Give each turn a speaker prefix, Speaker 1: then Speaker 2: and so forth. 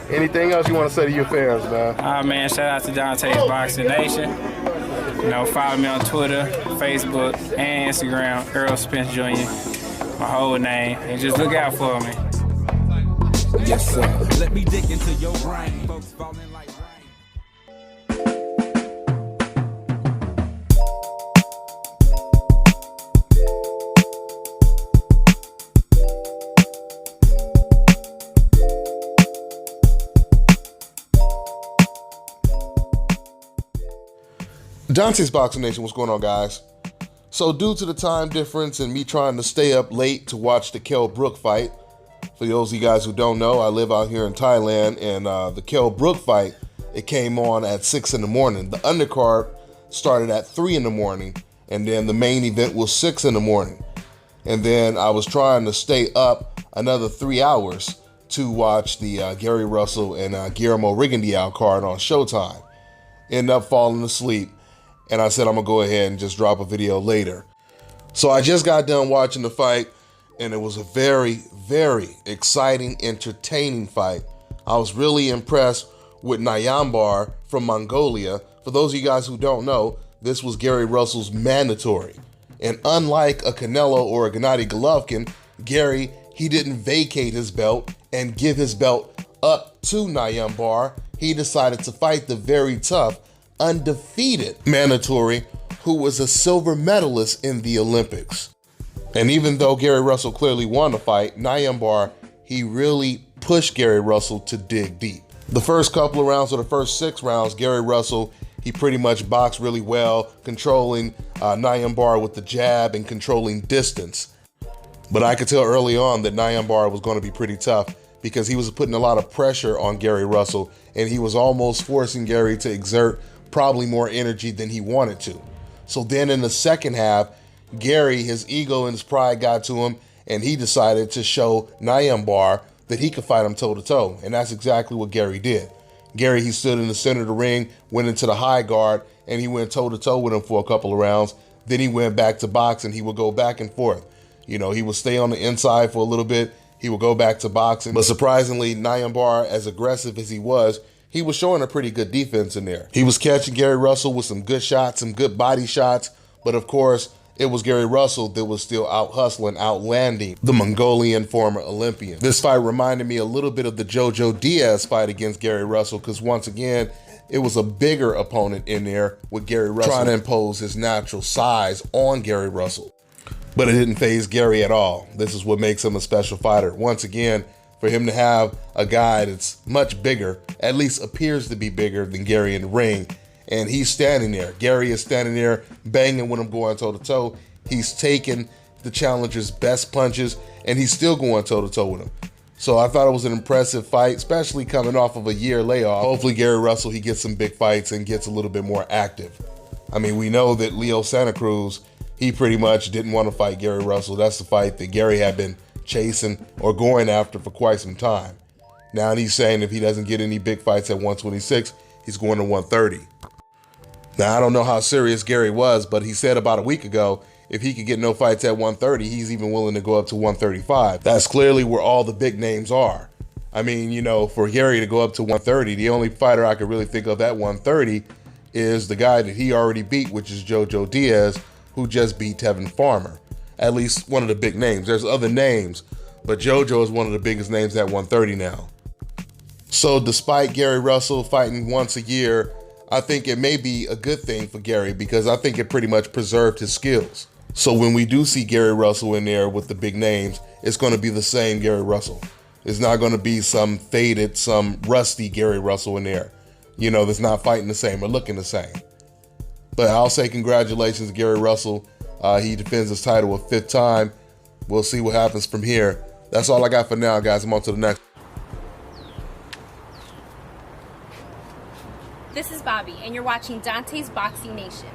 Speaker 1: Anything else you want to say to your fans, man?
Speaker 2: Man, shout out to Dante's Boxing Nation. You know, follow me on Twitter, Facebook, and Instagram, Earl Spence Jr., my whole name, and just look out for me.
Speaker 3: Yes, sir. Let me dig into your brain. Folks falling like rain.
Speaker 1: Dante's Boxing Nation, what's going on, guys? So due to the time difference and me trying to stay up late to watch the Kell Brook fight, for those of you guys who don't know, I live out here in Thailand, and the Kell Brook fight, it came on at 6 in the morning. The undercard started at 3 in the morning, and then the main event was 6 in the morning. And then I was trying to stay up another 3 hours to watch the Gary Russell and Guillermo Rigondeaux card on Showtime. Ended up falling asleep. And I said I'm gonna go ahead and just drop a video later. So I just got done watching the fight, and it was a very, very exciting, entertaining fight. I was really impressed with Nyambayer from Mongolia. For those of you guys who don't know, this was Gary Russell's mandatory. And unlike a Canelo or a Gennady Golovkin, Gary, he didn't vacate his belt and give his belt up to Nyambayer. He decided to fight the very tough, undefeated mandatory who was a silver medalist in the Olympics. And even though Gary Russell clearly won the fight, Nyambayer, he really pushed Gary Russell to dig deep. The first couple of rounds, or the first 6 rounds, Gary Russell, he pretty much boxed really well, controlling Nyambayer with the jab and controlling distance. But I could tell early on that Nyambayer was going to be pretty tough because he was putting a lot of pressure on Gary Russell, and he was almost forcing Gary to exert probably more energy than he wanted to. So then in the second half, Gary, his ego and his pride got to him, and he decided to show Nyambayer that he could fight him toe-to-toe, and that's exactly what Gary did. Gary, he stood in the center of the ring, went into the high guard, and he went toe-to-toe with him for a couple of rounds. Then he went back to boxing. He would go back and forth. You know, he would stay on the inside for a little bit. He would go back to boxing. But surprisingly, Nyambayer, as aggressive as he was showing a pretty good defense in there. He was catching Gary Russell with some good shots, some good body shots, but of course, it was Gary Russell that was still out hustling, outlanding the Mongolian former Olympian. This fight reminded me a little bit of the Jojo Diaz fight against Gary Russell, because once again, it was a bigger opponent in there with Gary Russell trying to impose his natural size on Gary Russell. But it didn't faze Gary at all. This is what makes him a special fighter. Once again, for him to have a guy that's much bigger, at least appears to be bigger than Gary in the ring, and he's standing there. Gary is standing there banging with him, going toe-to-toe. He's taking the challenger's best punches, and he's still going toe-to-toe with him. So I thought it was an impressive fight, especially coming off of a year layoff. Hopefully Gary Russell, he gets some big fights and gets a little bit more active. I mean, we know that Leo Santa Cruz, he pretty much didn't want to fight Gary Russell. That's the fight that Gary had been chasing or going after for quite some time. Now he's saying if he doesn't get any big fights at 126, he's going to 130. Now, I don't know how serious Gary was, but he said about a week ago, if he could get no fights at 130, he's even willing to go up to 135. That's clearly where all the big names are. I mean, you know, for Gary to go up to 130, the only fighter I could really think of at 130 is the guy that he already beat, which is Jojo Diaz, who just beat Tevin Farmer. At least one of the big names. There's other names, but Jojo is one of the biggest names at 130 now. So despite Gary Russell fighting once a year, I think it may be a good thing for Gary, because I think it pretty much preserved his skills. So when we do see Gary Russell in there with the big names, it's going to be the same Gary Russell. It's not going to be some faded, some rusty Gary Russell in there, you know, that's not fighting the same or looking the same. But I'll say congratulations to Gary Russell. He defends his title a 5th time. We'll see what happens from here. That's all I got for now, guys. I'm on to the next.
Speaker 4: This is Bobby, and you're watching Dante's Boxing Nation.